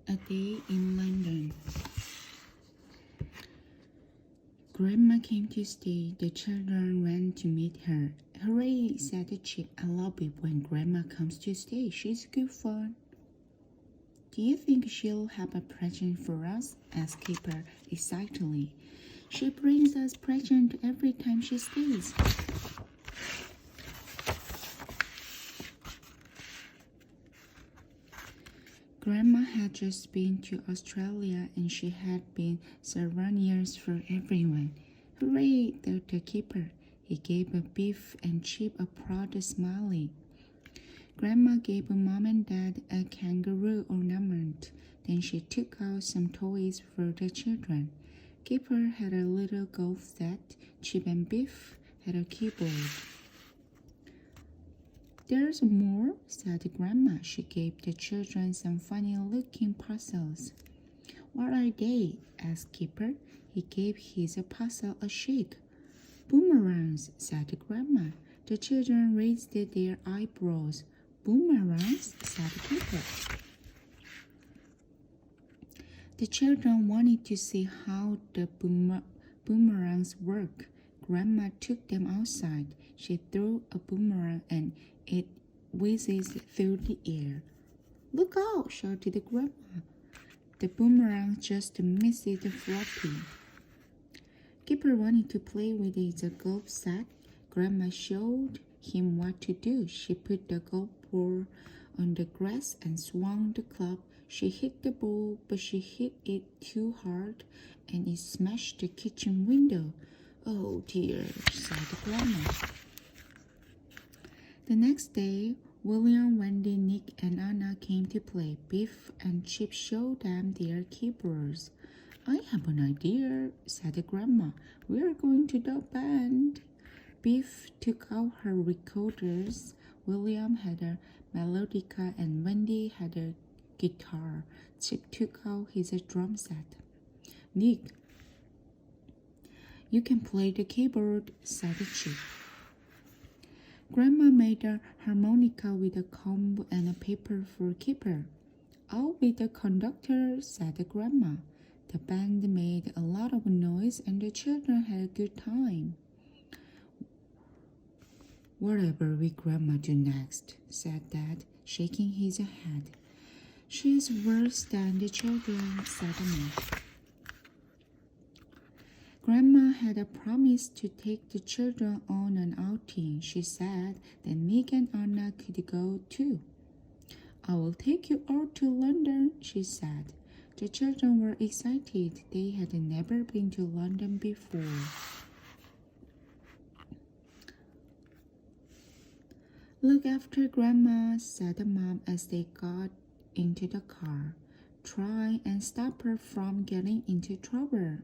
A day in London. Grandma came to stay. The children ran to meet her. Hooray, said the chick. I love it when Grandma comes to stay. She's good fun. Do you think she'll have a present for us? asked Keeper excitedly. She brings us presents every time she stays. Grandma had just been to Australia and she had been souvenirs for everyone. Hooray, thought the keeper. He gave a beef and chip a proud smiley. Grandma gave Mom and Dad a kangaroo ornament. Then she took out some toys for the children. Keeper had a little golf set. Chip and Beef had a keyboard. There's more, said Grandma. She gave the children some funny-looking parcels. What are they? asked Keeper. He gave his parcel a shake. Boomerangs, said Grandma. The children raised their eyebrows. Boomerangs, said Keeper. The children wanted to see how the boomerangs work. Grandma took them outside. She threw a boomerang and it whizzes through the air. Look out, shouted Grandma. The boomerang just missed the floppy. Keeper wanted to play with his golf set. Grandma showed him what to do. She put the golf ball on the grass and swung the club. She hit the ball, but she hit it too hard and it smashed the kitchen window. Oh dear, sighed Grandma. The next day, William, Wendy, Nick, and Anna came to play. Beef and Chip showed them their keyboards. I have an idea, said Grandma. We are going to the band. Beef took out her recorders. William had a melodica and Wendy had a guitar. Chip took out his drum set. Nick, you can play the keyboard, said Chip. Grandma made a harmonica with a comb and a paper for Keeper. I'll be the conductor, said Grandma. The band made a lot of noise and the children had a good time. Whatever will Grandma do next, said Dad, shaking his head. She's worse than the children, said Mom. Grandma had promised to take the children on an outing. She said that Nick and Anna could go too. I will take you all to London, she said. The children were excited. They had never been to London before. Look after Grandma, said Mom as they got into the car. Try and stop her from getting into trouble.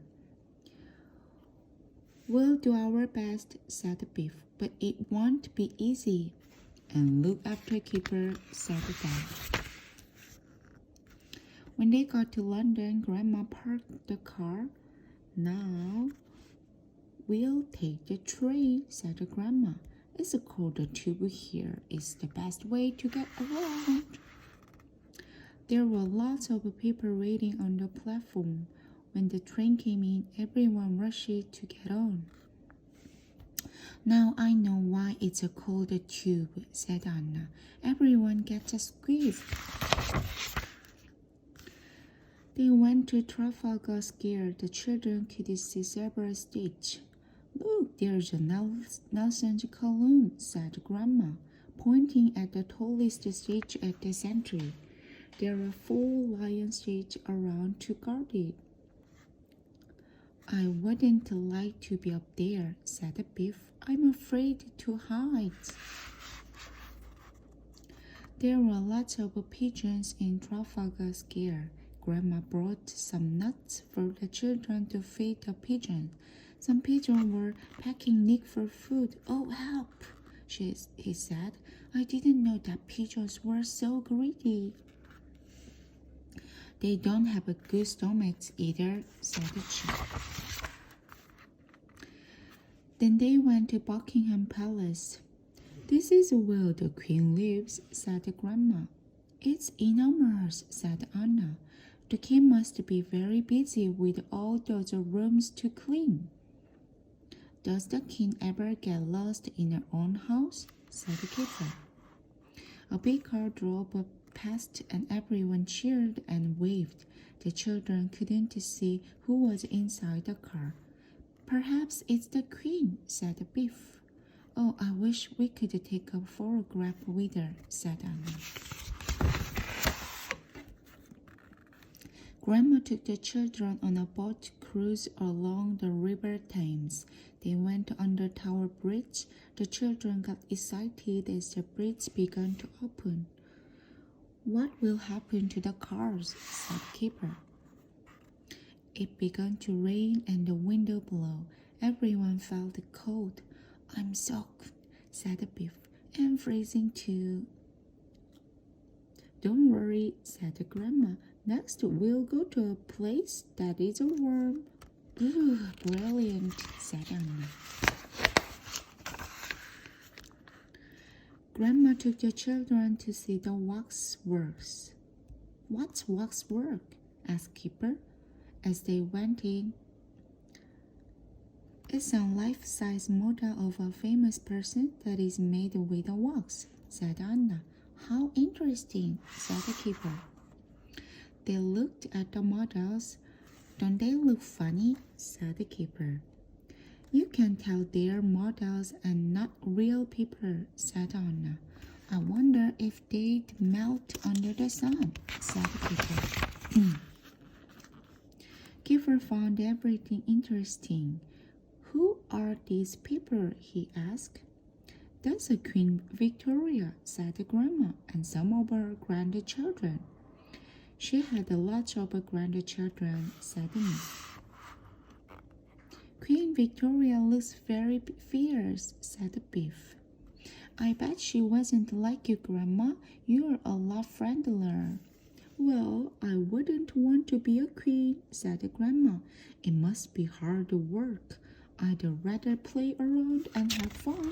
We'll do our best, said Beef, but it won't be easy. And look after Keeper, said Dad. When they got to London, Grandma parked the car. Now we'll take the train, said Grandma. It's called the tube here. It's the best way to get around. There were lots of people waiting on the platform. When the train came in, everyone rushed to get on. Now I know why it's called a tube, said Anna. Everyone gets a squeeze. They went to Trafalgar Square. The children could see several stages. Look, there's a Nelson's Column, said Grandma, pointing at the tallest stage at the center. There are 4 lion stages around to guard it. I wouldn't like to be up there, said Beef. I'm afraid to heights. There were lots of pigeons in Trafalgar Square. Grandma brought some nuts for the children to feed the pigeons. Some pigeons were pecking Nick for food. Oh, help, he said. I didn't know that pigeons were so greedy. They don't have a good stomachs either, said the chief. Then they went to Buckingham Palace. This is where the Queen lives, said Grandma. It's enormous, said Anna. The kid must be very busy with all those rooms to clean. Does the king ever get lost in her own house? Said the keeper. A big car drove past and everyone cheered and waved. The children couldn't see who was inside the car. Perhaps it's the queen, said Biff. Oh, I wish we could take a photograph with her, said Anna. Grandma took the children on a boat cruise along the River Thames. They went under Tower Bridge. The children got excited as the bridge began to open. What will happen to the cars? Said the keeper. It began to rain and the wind blew. Everyone felt cold. I'm soaked, said Biff. I'm freezing too. Don't worry, said Grandma. Next, we'll go to a place that is warm. Ooh, brilliant, said Anna. Grandma took the children to see the waxworks. What's waxwork? Asked Keeper. As they went in, it's a life-size model of a famous person that is made with a wax, said Anna. How interesting, said the keeper. They looked at the models. Don't they look funny? Said the keeper. You can tell they're models and not real people, said Anna. I wonder if they'd melt under the sun, said the keeper. Keeper found everything interesting. Who are these people? He asked. That's a Queen Victoria, said the grandma, and some of her grandchildren. She had lots of grandchildren, said me. Queen Victoria looks very fierce, said Biff. I bet she wasn't like you, Grandma. You're a lot friendlier. Well, I wouldn't want to be a queen, said the grandma. It must be hard work. I'd rather play around and have fun.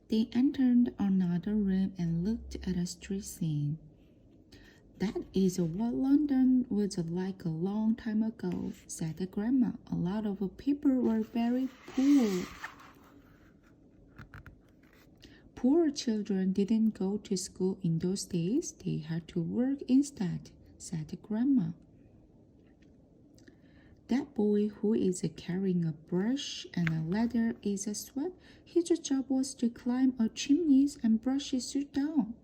They entered another room and looked at a street scene. That is what London was like a long time ago, said the grandma. A lot of people were very poor. Poor children didn't go to school in those days. They had to work instead, said the grandma. That boy who is carrying a brush and a ladder is a sweep. His job was to climb a chimney and brush his suit down.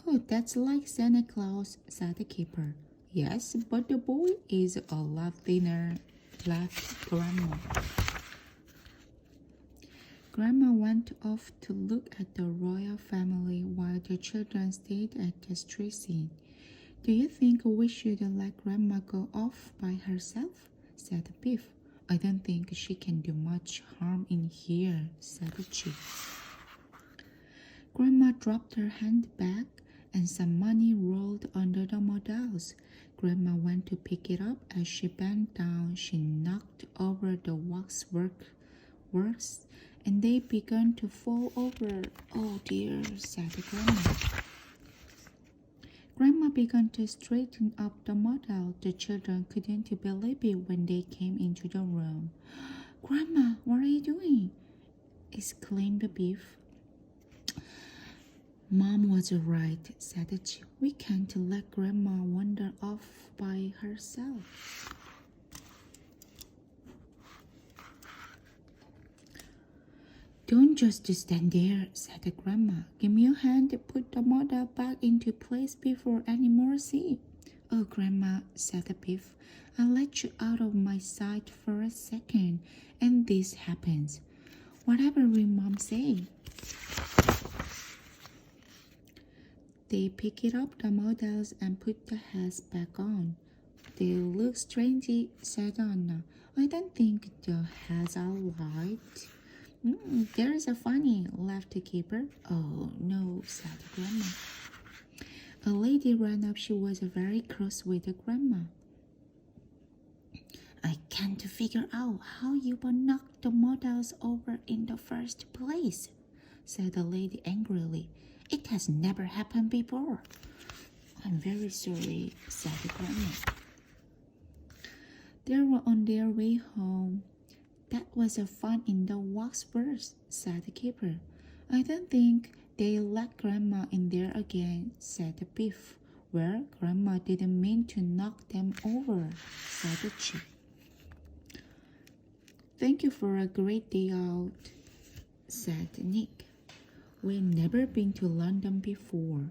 Oh, that's like Santa Claus, said the keeper. Yes, but the boy is a lot thinner, laughed Grandma. Grandma went off to look at the royal family while the children stayed at the street scene. Do you think we should let Grandma go off by herself? Said Biff. I don't think she can do much harm in here, said the chief. Grandma dropped her handbag and some money rolled under the models. Grandma went to pick it up. As she bent down, she knocked over the waxworks and they began to fall over. Oh dear, said Grandma. Grandma began to straighten up the model. The children couldn't believe it when they came into the room. Grandma, what are you doing? Exclaimed Biff. Mom was right, said the chief. We can't let Grandma wander off by herself. Don't just stand there, said the grandma. Give me your hand to put the model back into place before any more see. Oh, Grandma, said the Biff. I let you out of my sight for a second, and this happens. Whatever will Mom say? They picked up the models and put the heads back on. They look strange, said Anna. I don't think the heads are right. There's a funny, laughed the keeper. Oh, no, said Grandma. A lady ran up. She was very cross with the grandma. I can't figure out how you knocked the models over in the first place, said the lady angrily. It has never happened before. I'm very sorry, said Grandma. They were on their way home. That was a fun in the Waxburst, said the keeper. I don't think they'll let Grandma in there again, said the Beef. Well, Grandma didn't mean to knock them over, said the Chick. Thank you for a great day out, said Nick. We've never been to London before.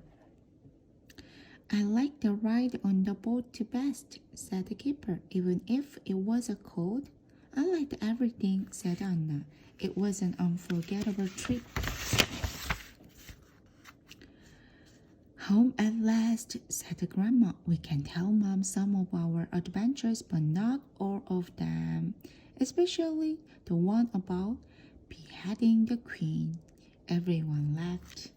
I like the ride on the boat the best, said the keeper, even if it was a cold. I liked everything, said Anna. It was an unforgettable trip. Home at last, said the Grandma. We can tell Mom some of our adventures, but not all of them, especially the one about beheading the Queen. Everyone laughed.